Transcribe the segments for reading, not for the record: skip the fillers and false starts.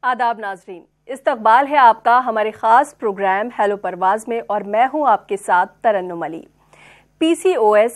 आदाब नाजरीन, इस्तकबाल है आपका हमारे खास प्रोग्राम हेलो परवाज में और मैं हूं आपके साथ तरन्नुम अली। PCOS,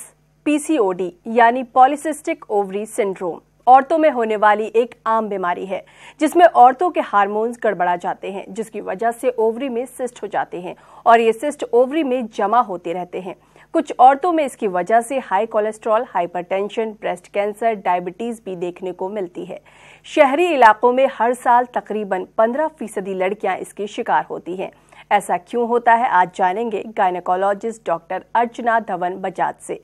PCOD यानी पॉलीसिस्टिक ओवरी सिंड्रोम औरतों में होने वाली एक आम बीमारी है जिसमें औरतों के हार्मोन्स गड़बड़ा जाते हैं, जिसकी वजह से ओवरी में सिस्ट हो जाते हैं और ये सिस्ट ओवरी में जमा होते रहते हैं। कुछ औरतों में इसकी वजह से high cholesterol, hypertension, breast cancer, diabetes भी देखने को मिलती है। शहरी इलाकों में हर साल तकरीबन 15% लड़कियां इसकी शिकार होती हैं। ऐसा क्यों होता है, आज जानेंगे गायनेकोलॉजिस्ट डॉक्टर अर्चना धवन बजाज से।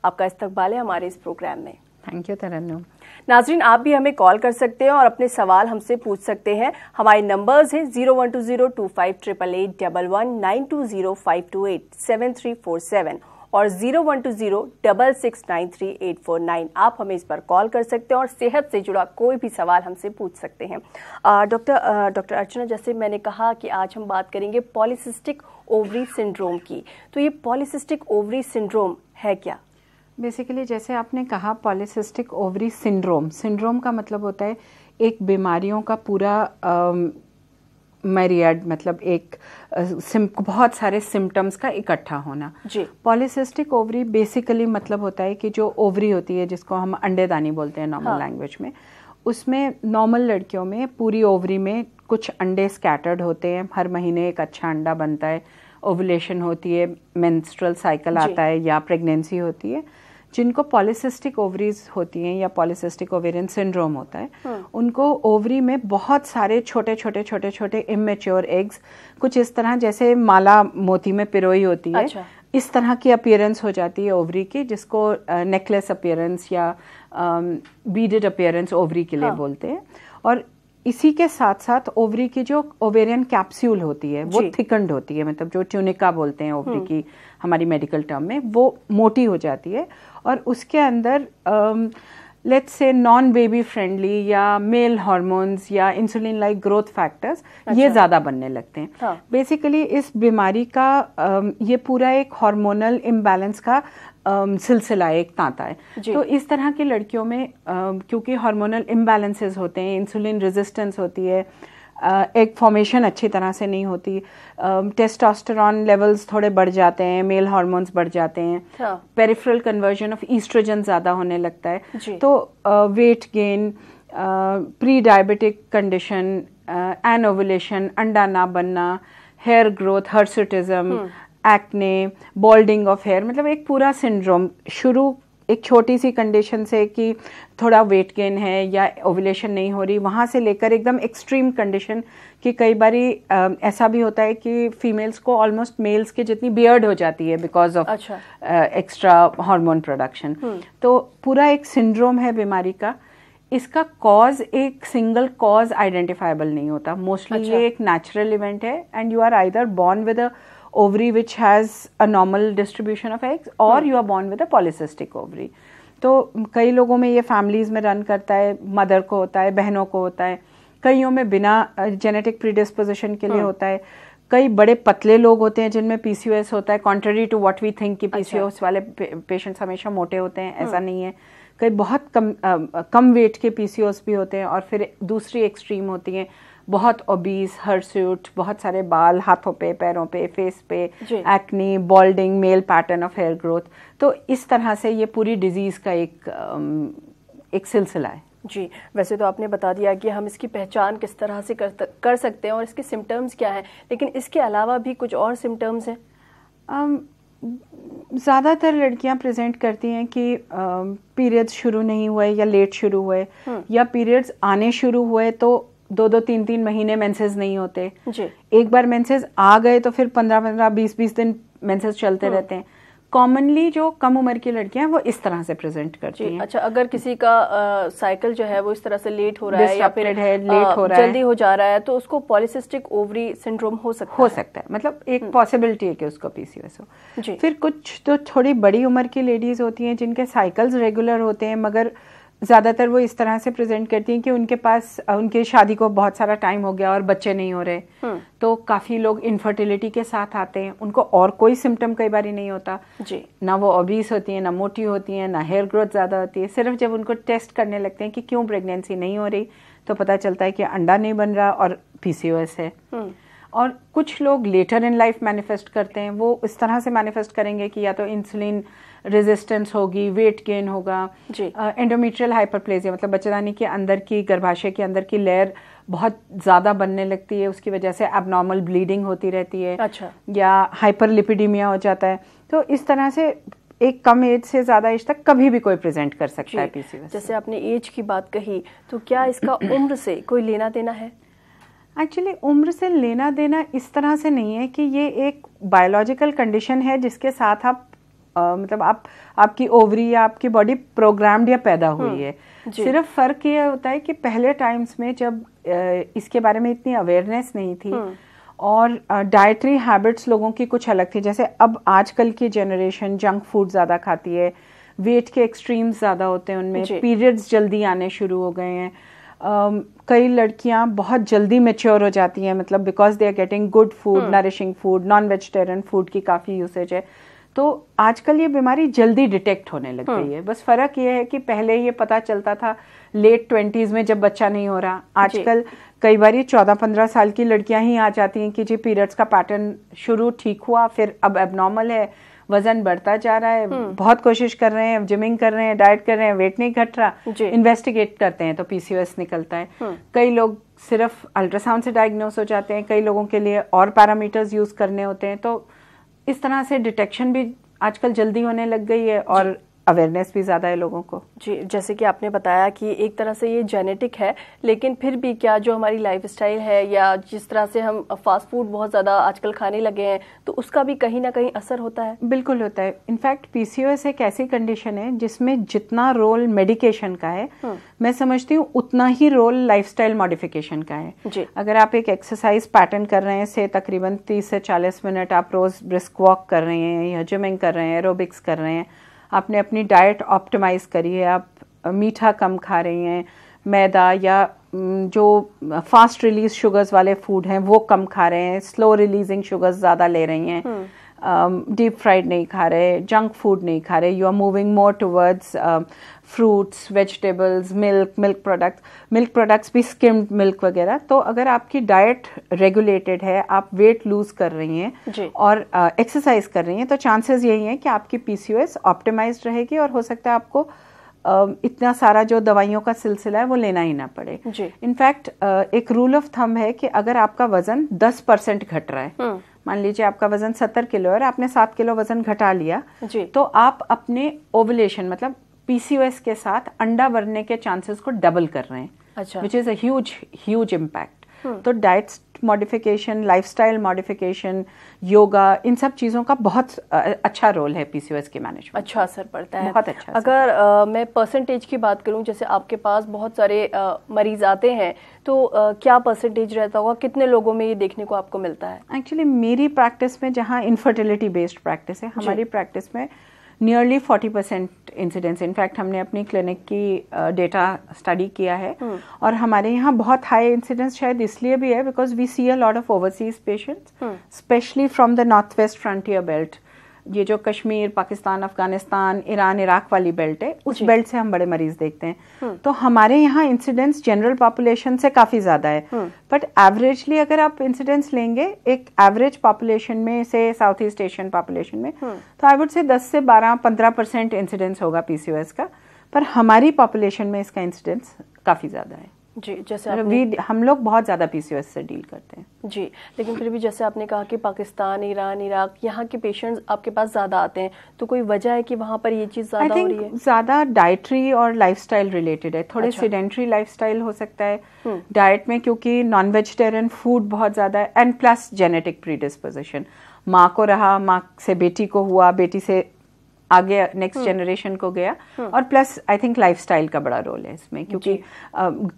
आपका इस्तकबाल है हमारे इस प्रोग्राम में। थैंक यू तरन्नुम। नाजरीन, आप भी हमें कॉल कर सकते हैं और अपने सवाल हमसे पूछ सकते हैं। हमारे नंबर्स हैं 0120258811, 9205287347 और 012066938849। आप हमें इस पर कॉल कर सकते हैं और सेहत से जुड़ा कोई भी सवाल हमसे पूछ सकते हैं। डॉक्टर अर्चना, जैसे मैंने कहा कि आज हम बात करेंगे पॉलीसिस्टिक ओवरी सिंड्रोम की, तो ये पॉलीसिस्टिक ओवरी सिंड्रोम है क्या? बेसिकली जैसे आपने कहा पॉलीसिस्टिक ओवरी सिंड्रोम का मतलब होता है एक बीमारियों का पूरा मैरियड, मतलब एक बहुत सारे सिम्टम्स का इकट्ठा होना। जी। पॉलीसिस्टिक ओवरी बेसिकली मतलब होता है कि जो ओवरी होती है, जिसको हम अंडेदानी बोलते हैं नॉर्मल लैंग्वेज में, उसमें नॉर्मल लड़कियों में पूरी ओवरी में कुछ अंडे स्कैटर्ड होते हैं। हर महीने एक अच्छा अंडा बनता है, ओवुलेशन होती है, मेंस्ट्रुअल साइकिल आता है या प्रेगनेंसी होती है। जिनको पॉलीसिस्टिक ओवरीज होती हैं या पॉलीसिस्टिक ओवेरियन सिंड्रोम होता है, उनको ओवरी में बहुत सारे छोटे छोटे इमेच्योर एग्स, कुछ इस तरह जैसे माला मोती में पिरोई होती है, अच्छा। इस तरह की अपीयरेंस हो जाती है ओवरी की, जिसको नेकलेस अपीयरेंस या बीडेड अपीयरेंस ओवरी के लिए बोलते हैं। और इसी के साथ साथ ओवरी की जो ओवेरियन कैप्सूल होती है वो थिकंड होती है, मतलब जो ट्यूनिका बोलते हैं ओवरी की हमारी मेडिकल टर्म में, वो मोटी हो जाती है और उसके अंदर let's say non baby friendly या मेल हार्मोन्स या इंसुलिन लाइक ग्रोथ फैक्टर्स ये ज्यादा बनने लगते हैं। बेसिकली इस बीमारी का ये पूरा एक हार्मोनल इम्बैलेंस का सिलसिला एक तांता है। तो इस तरह की लड़कियों में क्योंकि हार्मोनल इम्बैलेंसेस होते हैं, इंसुलिन रेजिस्टेंस होती है, एग फॉर्मेशन अच्छी तरह से नहीं होती, टेस्टोस्टेरॉन लेवल्स थोड़े बढ़ जाते हैं, मेल हार्मोन्स बढ़ जाते हैं, पेरिफेरल कन्वर्जन ऑफ ईस्ट्रोजन ज़्यादा होने लगता है, तो weight gain, pre diabetic condition, anovulation, अंडा ना बनना, hair growth, hirsutism, acne, balding of hair, मतलब एक पूरा सिंड्रोम शुरू एक छोटी सी कंडीशन से कि थोड़ा वेट गेन है या ओवुलेशन नहीं हो रही, वहाँ से लेकर एकदम एक्सट्रीम कंडीशन कि कई बारी ऐसा भी होता है कि फीमेल्स को ऑलमोस्ट मेल्स के जितनी बियर्ड हो जाती है because of extra hormone production. तो पूरा एक सिंड्रोम है बीमारी का। इसका कॉज एक सिंगल कॉज आइडेंटिफाइबल नहीं होता। मोस्टली ये एक नेचुरल इवेंट है and you are either born with a ovary which has a normal distribution of eggs or you are born with a polycystic ovary। तो कई लोगों में ये फैमिलीज में रन करता है, मदर को होता है, बहनों को होता है, कईयों में बिना जेनेटिक प्रीडिस्पोजिशन के लिए होता है, कई बड़े पतले लोग होते हैं जिनमें PCOS होता है, contrary to what we think कि PCOS वाले पेशेंट्स हमेशा मोटे होते हैं, ऐसा नहीं है। कई बहुत कम वेट के PCOS भी होते हैं और फिर दूसरी एक्सट्रीम होती हैं बहुत ओबीस, हर्सूट, बहुत सारे बाल हाथों पे, पैरों पे, फेस पे, acne, baldness, male pattern of hair growth. तो इस तरह से ये पूरी डिजीज का एक सिलसिला है। जी, वैसे तो आपने बता दिया कि हम इसकी पहचान किस तरह से कर सकते हैं और इसके सिम्टम्स क्या हैं, लेकिन इसके अलावा भी कुछ और सिम्टम्स हैं? ज़्यादातर लड़कियां प्रेजेंट करती हैं कि पीरियड्स शुरू नहीं हुए या लेट शुरू हुए, या पीरियड्स आने शुरू हुए तो 2-2, 3-3 महीने मेंसेस नहीं होते जी। एक बार मेंसेस आ गए तो फिर 15-15, 20-20 दिन मेंसेस चलते रहते हैं। कॉमनली जो कम उम्र की लड़कियां हैं वो इस तरह से प्रेजेंट करती हैं। अच्छा, अगर किसी का साइकिल जो है वो इस तरह से लेट हो रहा है या फिर लेट हो रहा है, जल्दी हो जा रहा है, तो उसको पॉलीसिस्टिक ओवरी सिंड्रोम हो सकता है। मतलब एक पॉसिबिलिटी है कि उसको PCOS हो। फिर कुछ तो थोड़ी बड़ी उम्र की लेडीज होती हैं जिनके साइकिल्स रेगुलर होते हैं, मगर ज़्यादातर वो इस तरह से प्रेजेंट करती हैं कि उनके पास उनकी शादी को बहुत सारा टाइम हो गया और बच्चे नहीं हो रहे, तो काफ़ी लोग इनफर्टिलिटी के साथ आते हैं। उनको और कोई सिम्टम कई बार नहीं होता जी, ना वो ओबीस होती हैं, ना मोटी होती हैं, ना हेयर ग्रोथ ज़्यादा होती है। सिर्फ जब उनको टेस्ट करने लगते हैं कि क्यों प्रेगनेंसी नहीं हो रही, तो पता चलता है कि अंडा नहीं बन रहा और PCOS है। और कुछ लोग लेटर इन लाइफ मैनिफेस्ट करते हैं, वो इस तरह से मैनिफेस्ट करेंगे कि या तो इंसुलिन रेजिस्टेंस होगी, वेट गेन होगा, एंडोमेट्रियल हाइपरप्लेजिया मतलब बच्चेदानी के अंदर की, गर्भाशय के अंदर की लेयर बहुत ज़्यादा बनने लगती है, उसकी वजह से एबनॉर्मल ब्लीडिंग होती रहती है। अच्छा। या हाइपरलिपिडीमिया हो जाता है। तो इस तरह से एक कम एज से ज़्यादा एज तक कभी भी कोई प्रेजेंट कर सकता है PCOS। जैसे आपने एज की बात कही, तो क्या इसका उम्र से कोई लेना देना है? एक्चुअली उम्र से लेना देना इस तरह से नहीं है कि ये एक बायोलॉजिकल कंडीशन है जिसके साथ आप मतलब आपकी ओवरी या आपकी बॉडी प्रोग्राम्ड या पैदा हुई है। सिर्फ फर्क ये होता है कि पहले टाइम्स में जब इसके बारे में इतनी अवेयरनेस नहीं थी और डाइटरी हैबिट्स लोगों की कुछ अलग थी। जैसे अब आजकल की जनरेशन जंक फूड ज़्यादा खाती है, वेट के एक्सट्रीम्स ज़्यादा होते हैं उनमें, पीरियड्स जल्दी आने शुरू हो गए हैं। कई लड़कियां बहुत जल्दी मैच्योर हो जाती हैं, मतलब because they are getting good food, nourishing food, non vegetarian food की काफ़ी यूसेज है। तो आजकल ये बीमारी जल्दी डिटेक्ट होने लग गई है। बस फ़र्क ये है कि पहले ये पता चलता था लेट 20s में जब बच्चा नहीं हो रहा। आजकल कई बार 14-15 साल की लड़कियां ही आ जाती हैं कि जी पीरियड्स का पैटर्न शुरू ठीक हुआ, फिर अब एबनॉर्मल है, वजन बढ़ता जा रहा है, बहुत कोशिश कर रहे हैं, जिमिंग कर रहे हैं, डाइट कर रहे हैं, वेट नहीं घट रहा, इन्वेस्टिगेट करते हैं तो PCOS निकलता है। कई लोग सिर्फ अल्ट्रासाउंड से डायग्नोस हो जाते हैं, कई लोगों के लिए और पैरामीटर्स यूज करने होते हैं। तो इस तरह से डिटेक्शन भी आजकल जल्दी होने लग गई है और अवेयरनेस भी ज़्यादा है लोगों को। जी, जैसे कि आपने बताया कि एक तरह से ये जेनेटिक है, लेकिन फिर भी क्या जो हमारी लाइफस्टाइल है या जिस तरह से हम फास्ट फूड बहुत ज़्यादा आजकल खाने लगे हैं, तो उसका भी कहीं ना कहीं असर होता है? बिल्कुल होता है। इनफैक्ट PCOS एक ऐसी कंडीशन है जिसमें जितना रोल मेडिकेशन का है, मैं समझती हूँ उतना ही रोल लाइफस्टाइल मॉडिफिकेशन का है। जी। अगर आप एक एक्सरसाइज पैटर्न कर रहे हैं, से तकरीबन 30 से 40 मिनट आप रोज ब्रिस्क वॉक कर रहे हैं या जिमिंग कर रहे हैं, एरोबिक्स कर रहे हैं, आपने अपनी डाइट ऑप्टिमाइज करी है, आप मीठा कम खा रही हैं, मैदा या जो फास्ट रिलीज शुगर्स वाले फूड हैं वो कम खा रहे हैं, स्लो रिलीजिंग शुगर्स ज़्यादा ले रही हैं, डीप फ्राइड नहीं खा रहे, जंक फूड नहीं खा रहे, you are moving more towards fruits, vegetables, milk products भी, स्किम्ड मिल्क वगैरह। तो अगर आपकी डाइट रेगुलेटेड है, आप वेट लूज कर रही हैं और एक्सरसाइज कर रही हैं, तो चांसेस यही हैं कि आपकी PCOS ऑप्टिमाइज्ड रहेगी और हो सकता है आपको इतना सारा जो दवाइयों का सिलसिला है वो लेना ही ना पड़े। इनफैक्ट एक रूल ऑफ थंब है कि अगर आपका वजन 10% घट रहा है, मान लीजिए आपका वजन 70 किलो है और आपने 7 किलो वजन घटा लिया, तो आप अपने ओवुलेशन मतलब PCOS के साथ अंडा बनने के चांसेस को डबल कर रहे हैं। अच्छा। Which is a huge impact. तो diet modification, lifestyle modification, yoga, इन सब चीज़ों का बहुत अच्छा रोल है PCOS के मैनेजमेंट। अच्छा असर पड़ता है, बहुत अच्छा। अगर मैं परसेंटेज की बात करूं, जैसे आपके पास बहुत सारे मरीज आते हैं, तो क्या परसेंटेज रहता होगा, कितने लोगों में ये देखने को आपको मिलता है? एक्चुअली मेरी प्रैक्टिस में, जहाँ इनफर्टिलिटी बेस्ड प्रैक्टिस है, हमारी प्रैक्टिस में नियरली 40% इंसिडेंस। इनफैक्ट हमने अपनी क्लिनिक की डेटा स्टडी किया है और हमारे यहाँ बहुत हाई इंसिडेंस शायद इसलिए भी है because we see a lot of overseas patients, specially from the north west frontier belt. ये जो कश्मीर, पाकिस्तान, अफगानिस्तान, ईरान, इराक वाली बेल्ट है, उस बेल्ट से हम बड़े मरीज देखते हैं। तो हमारे यहाँ इंसिडेंस जनरल पॉपुलेशन से काफी ज्यादा है, बट एवरेजली अगर आप इंसिडेंस लेंगे एक एवरेज पॉपुलेशन में, से साउथ ईस्ट एशियन पॉपुलेशन में, तो आई वुड से 10 से 12-15% इंसिडेंस होगा PCOS का, पर हमारी पॉपुलेशन में इसका इंसिडेंस काफी ज्यादा है। जी, जैसे हम लोग बहुत ज़्यादा PCOS से डील करते हैं। जी, लेकिन फिर भी जैसे आपने कहा कि पाकिस्तान, ईरान, इराक, यहाँ के पेशेंट्स आपके पास ज़्यादा आते हैं, तो कोई वजह है कि वहाँ पर ये चीज़ ज़्यादा हो रही है? ज़्यादा डाइटरी और लाइफस्टाइल रिलेटेड है, थोड़े सेडेंटरी लाइफस्टाइल हो सकता है डाइट में, क्योंकि नॉन वेजिटेरियन फूड बहुत ज़्यादा है, एंड प्लस जेनेटिक प्रीडिस्पोजिशन, माँ को रहा, माँ से बेटी को हुआ, बेटी से आगे नेक्स्ट जनरेशन को गया, और प्लस आई थिंक लाइफस्टाइल का बड़ा रोल है इसमें, क्योंकि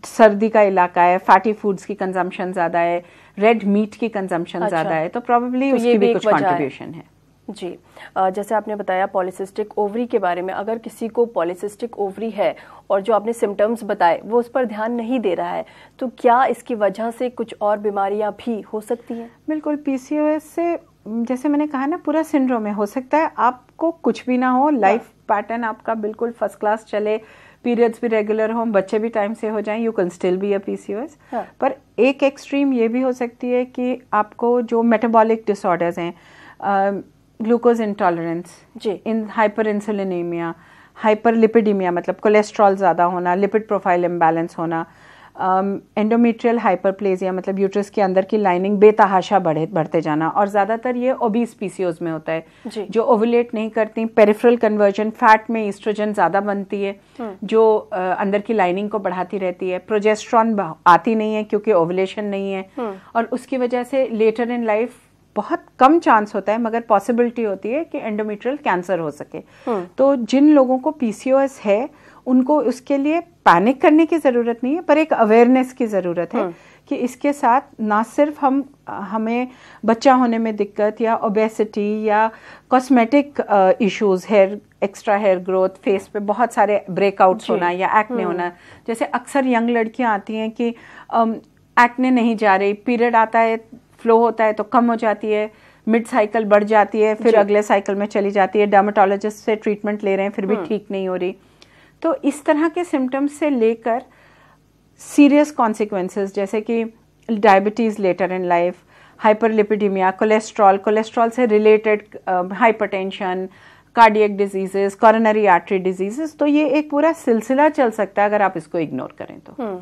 सर्दी का इलाका है, फैटी फूड्स की कंजम्पशन ज्यादा है, रेड मीट की कंजम्पशन ज्यादा है, तो प्रोबेबली उसकी भी कुछ कंट्रीब्यूशन है। जी, जैसे आपने बताया पॉलीसिस्टिक ओवरी के बारे में, अगर किसी को पॉलीसिस्टिक ओवरी है और जो आपने सिम्टम्स बताए वो उस पर ध्यान नहीं दे रहा है, तो क्या इसकी वजह से कुछ और बीमारियां भी हो सकती हैं? बिल्कुल, PCOS से जैसे मैंने कहा ना, पूरा सिंड्रोम है। हो सकता है आपको कुछ भी ना हो, लाइफ पैटर्न आपका बिल्कुल फर्स्ट क्लास चले, पीरियड्स भी रेगुलर हों, बच्चे भी टाइम से हो जाएं, you can still be a PCOS. पर एक एक्सट्रीम ये भी हो सकती है कि आपको जो मेटाबॉलिक डिसऑर्डर्स हैं, glucose intolerance, in hyper इंसुलिनीमिया, hyperlipidaemia मतलब कोलेस्ट्रॉल ज़्यादा होना, लिपिड प्रोफाइल इम्बैलेंस होना, एंडोमेट्रियल हाइपरप्लेजिया मतलब यूट्रस के अंदर की लाइनिंग बेतहाशा बढ़ते जाना, और ज़्यादातर ये ओबीस पीसीओज में होता है जो ओवुलेट नहीं करती। पेरिफेरल कन्वर्जन, फैट में ईस्ट्रोजन ज़्यादा बनती है जो अंदर की लाइनिंग को बढ़ाती रहती है। प्रोजेस्ट्रॉन आती नहीं है क्योंकि ओवुलेशन नहीं है, और उसकी वजह से लेटर इन लाइफ बहुत कम चांस होता है, मगर पॉसिबिलिटी होती है कि एंडोमेट्रियल कैंसर हो सके। तो जिन लोगों को पीसीओएस है उनको उसके लिए पैनिक करने की ज़रूरत नहीं है, पर एक अवेयरनेस की ज़रूरत है कि इसके साथ ना सिर्फ हमें बच्चा होने में दिक्कत या ओबेसिटी या cosmetic issues, hair extra hair growth, face पे बहुत सारे ब्रेकआउट्स होना या एक्ने होना। जैसे अक्सर यंग लड़कियां आती हैं कि एक्ने नहीं जा रही, पीरियड आता है, फ्लो होता है तो कम हो जाती है, मिड साइकिल बढ़ जाती है, फिर अगले साइकिल में चली जाती है, डर्मेटोलॉजिस्ट से ट्रीटमेंट ले रहे हैं फिर भी ठीक नहीं हो रही। तो इस तरह के सिम्टम्स से लेकर सीरियस कॉन्सिक्वेंसेस जैसे कि diabetes later in life, hyperlipidemia, cholesterol से related hypertension, cardiac diseases, coronary artery diseases, तो ये एक पूरा सिलसिला चल सकता है अगर आप इसको इग्नोर करें तो।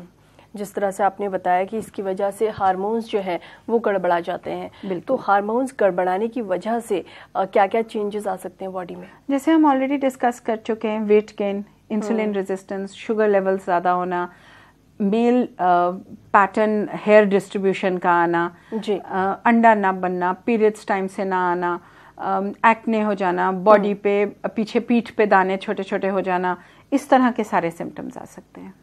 जिस तरह से आपने बताया कि इसकी वजह से हार्मोन्स जो हैं वो गड़बड़ा जाते हैं, तो हार्मोन्स गड़बड़ाने की वजह से क्या क्या चेंजेस आ सकते हैं बॉडी में? जैसे हम ऑलरेडी डिस्कस कर चुके हैं, weight gain, insulin resistance, sugar level ज़्यादा होना, मेल पैटर्न हेयर डिस्ट्रीब्यूशन का आना, अंडा ना बनना, पीरियड्स टाइम से ना आना, एक्ने हो जाना, बॉडी पे पीछे पीठ पे दाने छोटे छोटे हो जाना, इस तरह के सारे सिम्टम्स आ सकते हैं।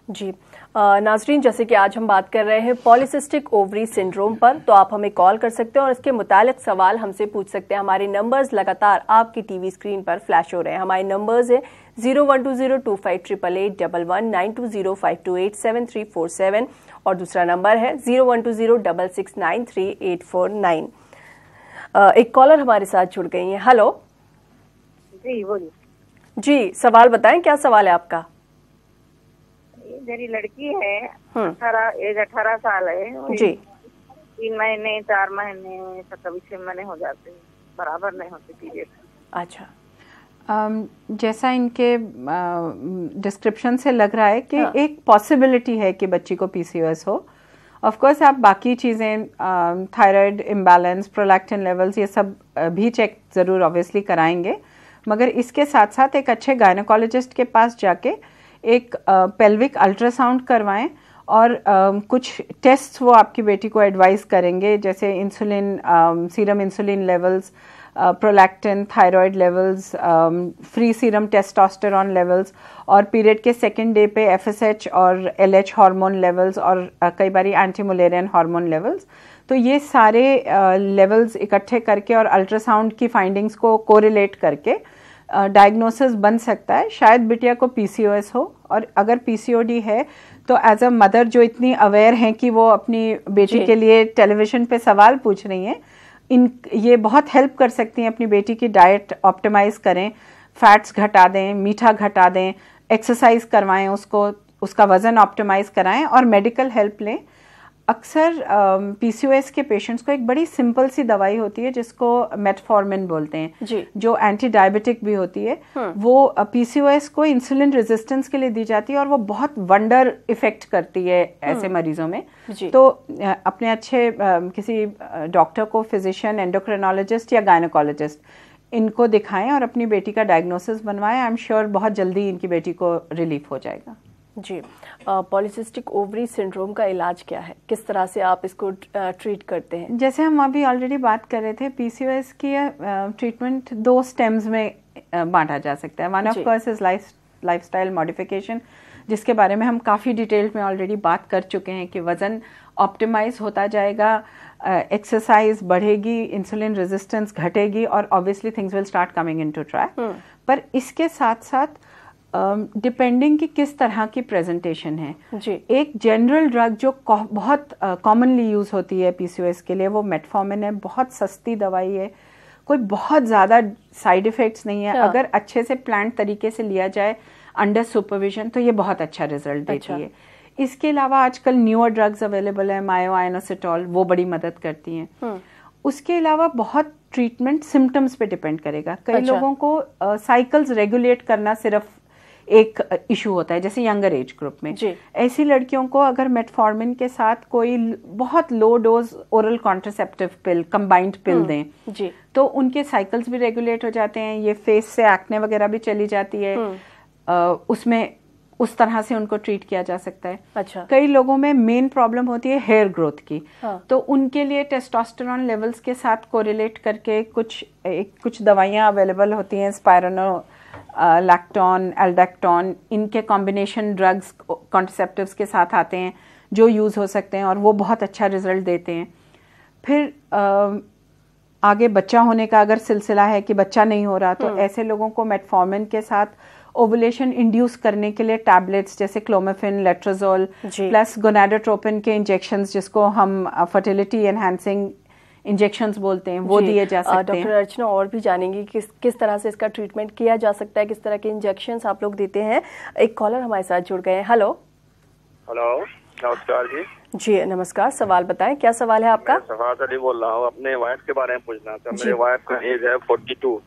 जी नाजरीन, जैसे कि आज हम बात कर रहे हैं पॉलीसिस्टिक ओवरी सिंड्रोम पर, तो आप हमें कॉल कर सकते हैं और इसके मुतालिक सवाल हमसे पूछ सकते हैं। हमारे नंबर्स लगातार आपकी टीवी स्क्रीन पर फ्लैश हो रहे हैं। हमारे नंबर्स हैं 0120258811, 9205287347 और दूसरा नंबर है 012066933849। एक कॉलर हमारे साथ जुड़ गई हैं। हेलो जी, बोलिए। जी, सवाल बताएं, क्या सवाल है आपका? मेरी लड़की है, 18 साल है जी। 3 महीने 4 महीने कभी 6 महीने हो जाते हैं, बराबर नहीं होते पीरियड। अच्छा, जैसा इनके डिस्क्रिप्शन से लग रहा है कि एक पॉसिबिलिटी है कि बच्ची को पीसीओएस हो। ऑफ कोर्स आप बाकी चीज़ें, थायराइड इम्बैलेंस, प्रोलैक्टिन लेवल्स, ये सब भी चेक ज़रूर ऑब्वियसली कराएंगे, मगर इसके साथ साथ एक अच्छे गायनेकोलॉजिस्ट के पास जाके एक पेल्विक अल्ट्रासाउंड करवाएं और कुछ टेस्ट वो आपकी बेटी को एडवाइस करेंगे, जैसे insulin, serum insulin levels, prolactin, thyroid levels, free serum testosterone levels, और पीरियड के सेकेंड डे पे एफएसएच और एलएच हार्मोन लेवल्स, और कई बारी एंटीमुलेरियन हार्मोन लेवल्स। तो ये सारे लेवल्स इकट्ठे करके और अल्ट्रासाउंड की फाइंडिंग्स को कोरिलेट करके डायग्नोसिस बन सकता है। शायद बिटिया को पीसीओएस हो, और अगर पीसीओडी है तो एज अ मदर जो इतनी अवेयर हैं कि वो अपनी बेटी के लिए टेलीविजन पे सवाल पूछ रही हैं, ये बहुत हेल्प कर सकती हैं। अपनी बेटी की डाइट ऑप्टिमाइज करें, फैट्स घटा दें, मीठा घटा दें, एक्सरसाइज करवाएं उसको, उसका वजन ऑप्टिमाइज कराएं और मेडिकल हेल्प लें। अक्सर पीसीओएस के पेशेंट्स को एक बड़ी सिंपल सी दवाई होती है जिसको मेटफॉर्मिन बोलते हैं, जो एंटी डायबिटिक भी होती है। वो पीसीओएस को इंसुलिन रेजिस्टेंस के लिए दी जाती है और वो बहुत वंडर इफेक्ट करती है ऐसे मरीजों में। तो अपने अच्छे किसी डॉक्टर को, फिजिशियन, एंडोक्रिनोलॉजिस्ट या गायनेकोलॉजिस्ट, इनको दिखाएं और अपनी बेटी का डायग्नोसिस बनवाएं। आई एम श्योर बहुत जल्दी इनकी बेटी को रिलीफ हो जाएगा। जी, पॉलीसिस्टिक ओवरी सिंड्रोम का इलाज क्या है, किस तरह से आप इसको ट्रीट करते हैं? जैसे हम अभी ऑलरेडी बात कर रहे थे, पीसीओएस की ट्रीटमेंट 2 स्टेम्स में बांटा जा सकता है। One of course is lifestyle modification, जिसके बारे में हम काफ़ी डिटेल में ऑलरेडी बात कर चुके हैं कि वज़न ऑप्टिमाइज होता जाएगा, एक्सरसाइज बढ़ेगी, इंसुलिन रेजिस्टेंस घटेगी और obviously things will start coming into track. पर इसके साथ साथ डिपेंडिंग कि किस तरह की प्रेजेंटेशन है जी। एक जनरल ड्रग जो बहुत कॉमनली यूज होती है पीसीओएस के लिए, वो मेटफॉर्मिन है। बहुत सस्ती दवाई है, कोई बहुत ज़्यादा साइड इफ़ेक्ट्स नहीं है। अगर अच्छे से प्लान तरीके से लिया जाए, अंडर सुपरविजन, तो ये बहुत अच्छा रिजल्ट देती है। इसके अलावा आजकल न्यूअर ड्रग्स अवेलेबल है, मायोआइनोसिटोल, वो बड़ी मदद करती हैं। उसके अलावा बहुत ट्रीटमेंट सिम्टम्स पे डिपेंड करेगा। कई लोगों को साइकिल्स रेगुलेट करना सिर्फ एक इशू होता है, जैसे यंगर एज ग्रुप में। ऐसी लड़कियों को अगर मेटफॉर्मिन के साथ कोई बहुत low dose oral contraceptive pill, combined pill दें तो उनके साइकिल्स भी रेगुलेट हो जाते हैं। ये फेस से एक्ने वगैरह भी चली जाती है, उसमें उस तरह से उनको ट्रीट किया जा सकता है। कई लोगों में मेन प्रॉब्लम होती है हेयर ग्रोथ की, तो उनके लिए टेस्टोस्टेरोन लेवल्स के साथ कोरिलेट करके कुछ दवाइयाँ अवेलेबल होती हैं, स्पाइरोनो लैक्टोन, एल्डेक्टोन, इनके कॉम्बिनेशन ड्रग्स कॉन्ट्रासेप्टिव्स के साथ आते हैं जो यूज़ हो सकते हैं और वो बहुत अच्छा रिजल्ट देते हैं। फिर आगे बच्चा होने का अगर सिलसिला है कि बच्चा नहीं हो रहा, तो ऐसे लोगों को मेटफॉर्मिन के साथ ओवुलेशन इंड्यूस करने के लिए टैबलेट्स जैसे क्लोमिफिन, लेट्रोजोल प्लस गोनाडोट्रोपिन के इंजेक्शंस, जिसको हम फर्टिलिटी एनहांसिंग इंजेक्शंस बोलते हैं, वो दिए जा सकते हैं। डॉक्टर अर्चना और भी जानेंगे किस तरह से इसका ट्रीटमेंट किया जा सकता है, किस तरह के इंजेक्शंस आप लोग देते हैं। एक कॉलर हमारे साथ जुड़ गए हैं। हेलो नमस्कार जी नमस्कार, सवाल बताएं, क्या सवाल है आपका? सफात अली बोल रहा हूँ, अपने वाइफ के बारे में पूछना था। मेरे वाइफ का एज है 42।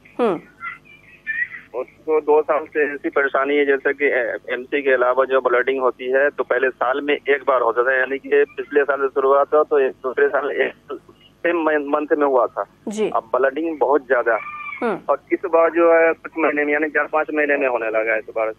उसको 2 साल से ऐसी परेशानी है जैसे कि एमसी के अलावा जो ब्लडिंग होती है तो पहले साल में एक बार होता था, यानी कि पिछले साल से शुरुआत हुआ तो दूसरे साल सेम मंथ में हुआ था जी। अब ब्लडिंग बहुत ज्यादा और इस बार जो है कुछ महीने में यानी 4-5 महीने में होने लगा है इस बार।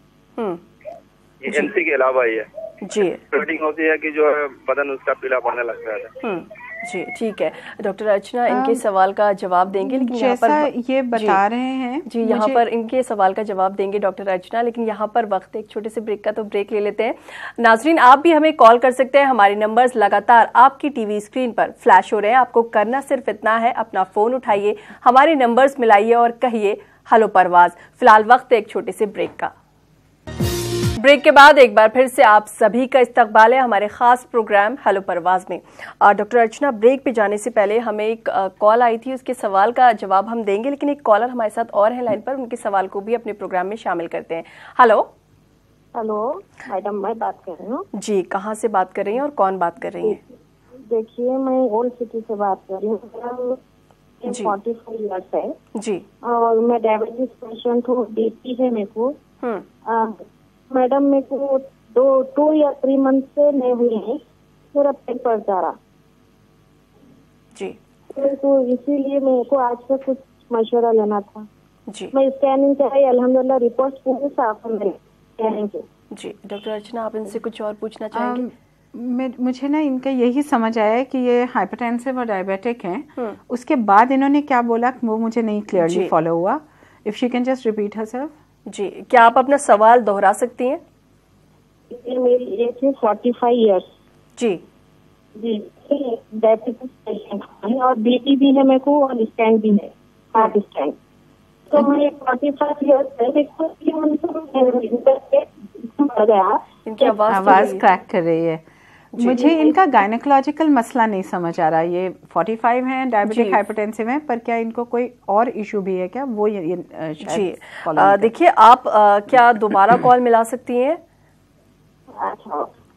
ये एमसी के अलावा ही है जी। ब्लडिंग होती है कि जो है बदन उसका पीला पड़ने लगता है। जी ठीक है, डॉक्टर अर्चना इनके सवाल का जवाब देंगे, लेकिन यहाँ पर ये बता रहे हैं जी, यहाँ पर इनके सवाल का जवाब देंगे डॉक्टर अर्चना, लेकिन यहाँ पर वक्त एक छोटे से ब्रेक का, तो ब्रेक ले लेते हैं। नाजरीन, आप भी हमें कॉल कर सकते हैं, हमारे नंबर्स लगातार आपकी टीवी स्क्रीन पर फ्लैश हो रहे हैं। आपको करना सिर्फ इतना है, अपना फोन उठाइए, हमारे नंबर्स मिलाइए और कहिए हेलो परवाज। फिलहाल वक्त एक छोटे से ब्रेक का। ब्रेक के बाद एक बार फिर से आप सभी का इस्तकबाल है हमारे खास प्रोग्राम हेलो परवाज में। डॉक्टर अर्चना, ब्रेक पे जाने से पहले हमें एक कॉल आई थी, उसके सवाल का जवाब हम देंगे, लेकिन एक कॉलर हमारे साथ और है लाइन पर, उनके सवाल को भी अपने प्रोग्राम में शामिल करते हैं। हेलो मैडम, मैं बात कर रही हूँ जी। कहाँ से बात कर रही हैं और कौन बात कर रही हैं? देखिए, मैं ओल्ड सिटी से बात कर रही हूँ। 45 इयर्स है जी, और मैं डायबिटीज पेशेंट हूँ, बीपी है मेरे को। मैडम, मेरे को 2 या 3 मंथ से नहीं हुई है, मेरा पेट पर जा रहा जी। तो इसीलिए मेरे को आज से कुछ मशवरा लेना था जी। मैं स्कैनिंग कराई, अल्हम्दुलिल्लाह रिपोर्ट पूरी साफ है मेरी स्कैनिंग की। जी डॉक्टर अर्चना, आप इनसे कुछ और पूछना चाहेंगे? मुझे ना इनका यही समझ आया है कि ये हाइपरटेंसिव और डायबिटिक हैं। उसके बाद इन्होंने क्या बोला वो मुझे नहीं क्लियरली फॉलो हुआ। If she can just repeat herself. जी, क्या आप अपना सवाल दोहरा सकती हैं? मेरी एज है 45 इयर्स जी जी। डायबिटीज पेशेंट है और बीपी भी है मेरे को और स्टैंड भी है, हार्ट स्टैंड। तो मैं 45 इयर्स है, इनकी आवाज क्रैक कर रही है। मुझे इनका गायनेकोलॉजिकल मसला नहीं समझ आ रहा। ये 45 हैं, डायबिटिक हाइपरटेंसिव हैं, पर क्या इनको कोई और इशू भी है क्या? वो जी देखिए, आप क्या दोबारा कॉल मिला सकती हैं?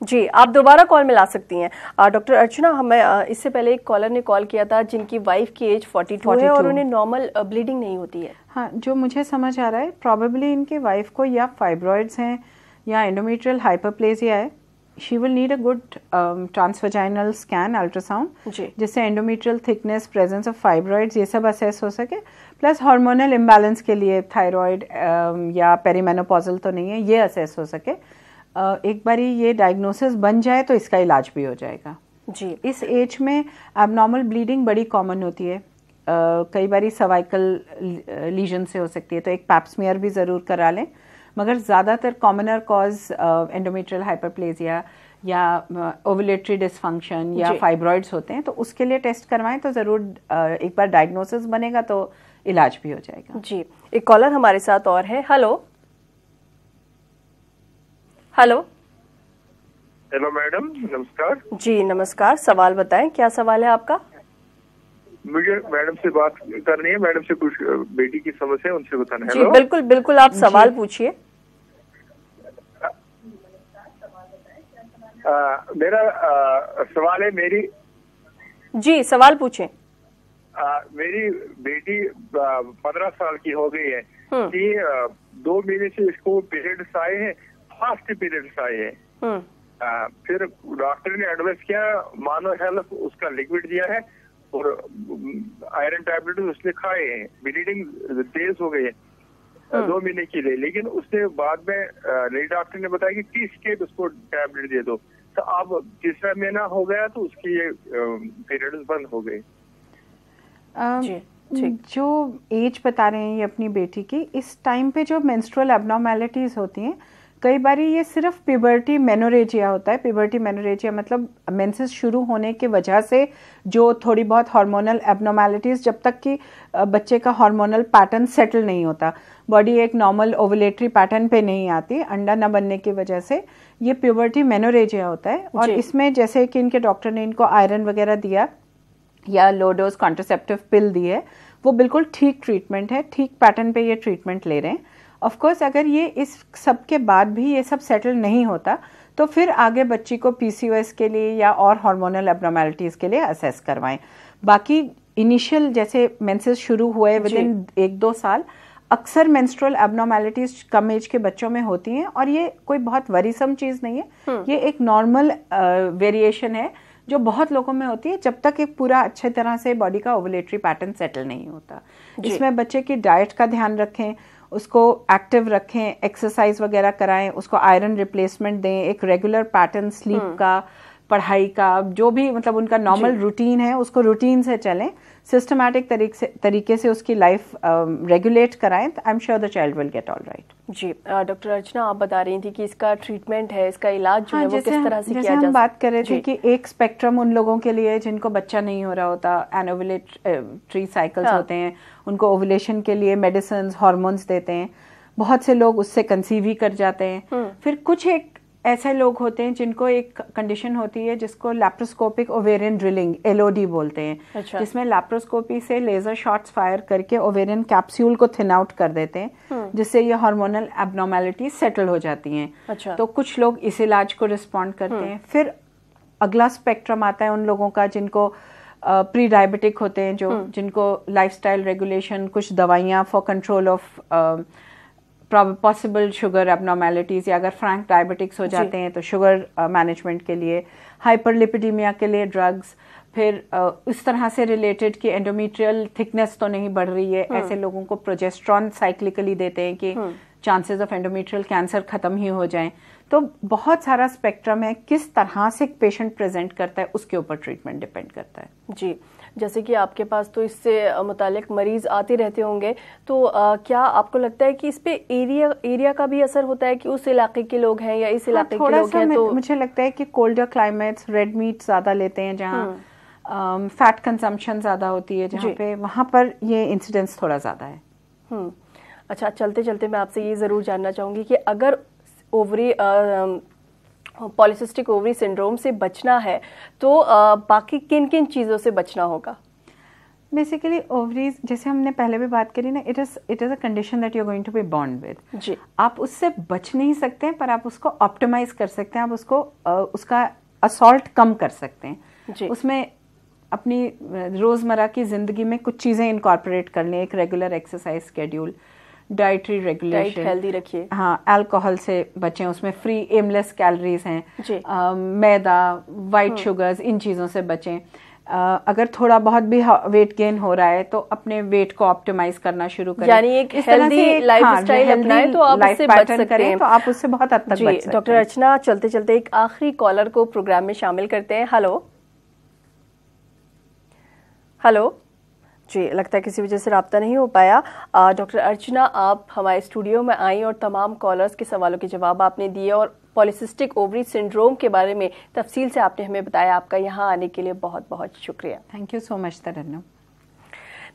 जी, आप दोबारा कॉल मिला सकती हैं। डॉक्टर अर्चना, हमें इससे पहले एक कॉलर ने कॉल किया था जिनकी वाइफ की एज 42 है और उन्हें नॉर्मल ब्लीडिंग नहीं होती है। हाँ, जो मुझे समझ आ रहा है प्रॉबेबली इनके वाइफ को या फाइब्रॉइड्स हैं या एंडोमेट्रियल हाइपरप्लेजिया है। She will need a good transvaginal scan, ultrasound, जिससे endometrial thickness, presence of fibroids, ये सब असेस हो सके। प्लस हार्मोनल इम्बैलेंस के लिए थायराइड या पेरीमेनोपॉजल तो नहीं है, ये असेस हो सके। एक बारी ये डायग्नोसिस बन जाए तो इसका इलाज भी हो जाएगा जी। इस एज में एबनॉर्मल ब्लीडिंग बड़ी कॉमन होती है, कई बारी सर्वाइकल लीजन से हो सकती है, तो एक पैप्समियर भी ज़रूर करा लें। मगर ज़्यादातर कॉमनर कॉज एंडोमेट्रियल हाइपरप्लेजिया या ओवुलेटरी डिसफंक्शन या फाइब्रॉइड्स होते हैं, तो उसके लिए टेस्ट करवाएं तो ज़रूर एक बार डायग्नोसिस बनेगा तो इलाज भी हो जाएगा जी। एक कॉलर हमारे साथ और है। हेलो हेलो हेलो मैडम, नमस्कार जी। नमस्कार, सवाल बताएं, क्या सवाल है आपका? मुझे मैडम से बात करनी है, मैडम से कुछ बेटी की समस्या है उनसे बताना है। जी बिल्कुल बिल्कुल, आप सवाल पूछिए। मेरा सवाल है जी सवाल पूछें। मेरी बेटी 15 साल की हो गई है कि 2 महीने से इसको पीरियड्स आए हैं, फास्ट पीरियड्स आए हैं। फिर डॉक्टर ने एडवाइस किया, मानो हेल्थ उसका लिक्विड दिया है और आयरन टैबलेट उसने खाए हैं, ब्लीडिंग तेज हो गई है 2 महीने के लिए। लेकिन उसने बाद में नई डॉक्टर ने बताया कि 30 के उसको टैबलेट दे दो। तो अब तीसरा महीना हो गया तो उसकी ये पीरियड्स बंद हो गए। जो एज बता रहे हैं ये अपनी बेटी की, इस टाइम पे जो मेंस्ट्रुअल एब्नॉर्मैलिटीज होती हैं, कई बार ये सिर्फ पिबर्टी मेनोरेजिया होता है। पिबर्टी मेनोरेजिया मतलब मेंसेस शुरू होने की वजह से जो थोड़ी बहुत हार्मोनल एब्नॉर्मैलिटीज, जब तक कि बच्चे का हार्मोनल पैटर्न सेटल नहीं होता, बॉडी एक नॉर्मल ओवुलेटरी पैटर्न पे नहीं आती अंडा न बनने की वजह से, ये प्यूबर्टी मेनोरेजिया होता है। और इसमें जैसे कि इनके डॉक्टर ने इनको आयरन वगैरह दिया या लो डोज कॉन्ट्रासेप्टिव पिल दी है, वो बिल्कुल ठीक ट्रीटमेंट है, ठीक पैटर्न पे ये ट्रीटमेंट ले रहे हैं। ऑफ कोर्स अगर ये इस सब के बाद भी ये सब सेटल नहीं होता तो फिर आगे बच्ची को पीसीओएस के लिए या और हार्मोनल एब्नॉर्मैलिटीज के लिए असेस करवाएं। बाकी इनिशियल जैसे मेंसेस शुरू हुए विद इन 1-2 साल अक्सर मेंस्ट्रुअल एब्नॉर्मैलिटीज कम एज के बच्चों में होती हैं और ये कोई बहुत वरीसम चीज नहीं है। ये एक नॉर्मल वेरिएशन है जो बहुत लोगों में होती है जब तक एक पूरा अच्छे तरह से बॉडी का ओवुलेटरी पैटर्न सेटल नहीं होता। इसमें बच्चे की डाइट का ध्यान रखें, उसको एक्टिव रखें, एक्सरसाइज वगैरह कराएं, उसको आयरन रिप्लेसमेंट दें, एक रेगुलर पैटर्न स्लीप का, पढ़ाई का, जो भी मतलब उनका नॉर्मल रूटीन है उसको रूटीन से चलें, सिस्टमैटिक तरीके से उसकी लाइफ रेगुलेट कराएं। I am sure the child will get all right. जी डॉक्टर अर्चना, आप बता रही थी कि इसका ट्रीटमेंट है, इसका इलाज जो है वो किस तरह से किया जा सकता है? हम बात कर रहे थे कि एक स्पेक्ट्रम उन लोगों के लिए जिनको बच्चा नहीं हो रहा होता, एनोवुलेटरी साइकिल्स होते हैं, उनको ओवुलेशन के लिए मेडिसिन हार्मोन्स देते हैं, बहुत से लोग उससे कंसीव ही कर जाते हैं। फिर कुछ एक ऐसे लोग होते हैं जिनको एक कंडीशन होती है जिसको लैप्रोस्कोपिक ओवेरियन ड्रिलिंग LOD बोलते हैं, जिसमें लैप्रोस्कोपी से लेजर शॉट्स फायर करके ओवेरियन कैप्सूल को थिन आउट कर देते हैं, जिससे ये हार्मोनल एब्नॉर्मैलिटी सेटल हो जाती हैं। तो कुछ लोग इस इलाज को रिस्पॉन्ड करते हैं। फिर अगला स्पेक्ट्रम आता है उन लोगों का जिनको प्री डायबिटिक होते हैं, जिनको लाइफस्टाइल रेगुलेशन, कुछ दवाइयाँ for control of possible sugar abnormalities, या अगर फ्रैंक डायबिटिक्स हो जाते हैं तो शुगर मैनेजमेंट के लिए, हाइपरलिपिडीमिया के लिए ड्रग्स, फिर इस तरह से रिलेटेड कि एंडोमेट्रियल थिकनेस तो नहीं बढ़ रही है, ऐसे लोगों को प्रोजेस्ट्रॉन साइक्लिकली देते हैं कि चांसेस ऑफ एंडोमेट्रियल कैंसर खत्म ही हो जाएं। तो बहुत सारा स्पेक्ट्रम है, किस तरह से पेशेंट प्रेजेंट करता है उसके ऊपर ट्रीटमेंट डिपेंड करता है। जी, जैसे कि आपके पास तो इससे मुतालिक मरीज आते रहते होंगे, तो क्या आपको लगता है कि इस पे एरिया का भी असर होता है कि उस इलाके के लोग हैं या इस इलाके के लोग हैं? तो मुझे लगता है कि कोल्डर क्लाइमेट्स, रेड मीट ज्यादा लेते हैं, जहाँ फैट कंजम्पशन ज्यादा होती है, जहाँ पे वहाँ पर ये इंसिडेंस थोड़ा ज्यादा है। अच्छा, चलते चलते मैं आपसे ये जरूर जानना चाहूंगी कि अगर ओवरी पॉलिसिस्टिक ओवरी सिंड्रोम से बचना है तो बाकी किन किन चीज़ों से बचना होगा? बेसिकली ओवरीज, जैसे हमने पहले भी बात करी ना, it is a condition that you are going to be born with. जी, आप उससे बच नहीं सकते हैं पर आप उसको ऑप्टिमाइज कर सकते हैं, आप उसको उसका असॉल्ट कम कर सकते हैं। जी, उसमें अपनी रोजमर्रा की जिंदगी में कुछ चीजें इनकॉर्पोरेट कर लें, एक regular exercise schedule, dietary regulation, healthy रखिए, हाँ, अल्कोहल से बचें, उसमें फ्री एमलेस कैलोरीज हैं, मैदा, वाइट शुगर्स, इन चीज़ों से बचें। अगर थोड़ा बहुत भी वेट गेन हो रहा है तो अपने वेट को ऑप्टिमाइज करना शुरू करें, यानी एक हेल्दी लाइफस्टाइल अपनाएं तो आप उससे बच सकते हैं, तो आप उससे बहुत हद तक बच सकते हैं। डॉक्टर अर्चना, चलते चलते एक आखिरी कॉलर को प्रोग्राम में शामिल करते हैं। हेलो जी, लगता है किसी वजह से रब्ता नहीं हो पाया। डॉक्टर अर्चना, आप हमारे स्टूडियो में आई और तमाम कॉलर्स के सवालों के जवाब आपने दिए और पॉलिसिस्टिक ओवरी सिंड्रोम के बारे में तफसील से आपने हमें बताया। आपका यहाँ आने के लिए बहुत बहुत शुक्रिया। थैंक यू सो मच तरन्नुम।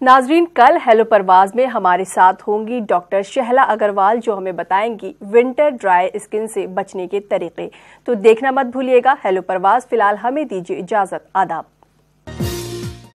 नाजरीन, कल हेलो परवाज में हमारे साथ होंगी डॉक्टर शहला अग्रवाल, जो हमें बताएंगी विंटर ड्राई स्किन से बचने के तरीके। तो देखना मत भूलिएगा हेलो परवाज। फिलहाल हमें दीजिए इजाजत, आदाब।